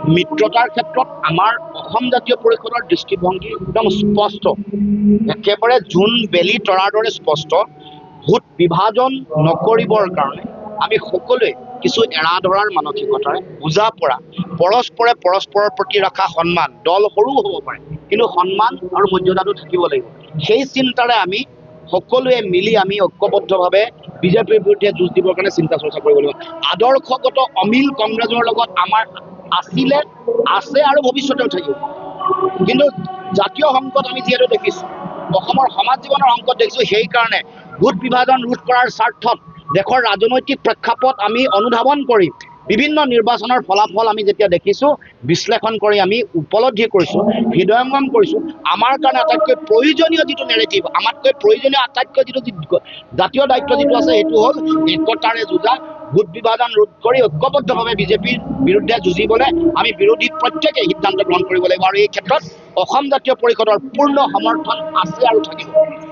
মিত্ৰতাৰ ক্ষেত্ৰত আমাৰ অসম জাতীয় পৰিষদৰ দৃষ্টিভংগী একদম স্পষ্ট, একেবাৰে জোন বেলি তৰাৰ দৰে স্পষ্ট। ভোট বিভাজন নকৰিবৰ কাৰণে আমি সকলোৱে কিছু এৰা ধৰাৰ মানসিকতাৰে বুজা পৰা, পৰস্পৰে পৰস্পৰৰ প্ৰতি ৰখা সন্মান, দল সৰু হ'ব পাৰে কিন্তু সন্মান আৰু মৰ্যাদাটো থাকিব লাগিব, সেই চিন্তাৰে আমি সকলোৱে মিলি আমি ঐক্যবদ্ধভাৱে বিজেপিৰ বিৰুদ্ধে যুঁজ দিবৰ কাৰণে চিন্তা চৰ্চা কৰিব লাগিব। আদৰ্শগত অমিল কংগ্ৰেছৰ লগত আমাৰ আছিলে, আছে আৰু ভৱিষ্যতেও থাকিব। কিন্তু জাতীয় সংকট আমি যিহেতু দেখিছোঁ, অসমৰ সমাজ জীৱনৰ সংকট দেখিছোঁ, সেইকাৰণে ভোট বিভাজন ৰোধ কৰাৰ স্বাৰ্থত দেশৰ ৰাজনৈতিক প্ৰেক্ষাপট আমি অনুধাৱন কৰি বিভিন্ন নিৰ্বাচনৰ ফলাফল আমি যেতিয়া দেখিছোঁ, বিশ্লেষণ কৰি আমি উপলব্ধি কৰিছোঁ, হৃদয়ঙ্গম কৰিছোঁ, আমাৰ কাৰণে আটাইতকৈ প্ৰয়োজনীয় যিটো নেৰেটিভ, আমাতকৈ প্ৰয়োজনীয় আটাইতকৈ যিটো জাতীয় দায়িত্ব যিটো আছে, সেইটো হ'ল একতাৰে যুঁজা, ভোট বিভাজন ৰোধ কৰি ঐক্যবদ্ধভাৱে বিজেপিৰ বিৰুদ্ধে যুঁজিবলৈ আমি বিৰোধী প্ৰত্যেকেই সিদ্ধান্ত গ্ৰহণ কৰিব লাগিব, আৰু এই ক্ষেত্ৰত অসম জাতীয় পৰিষদৰ পূৰ্ণ সমৰ্থন আছে আৰু থাকিব।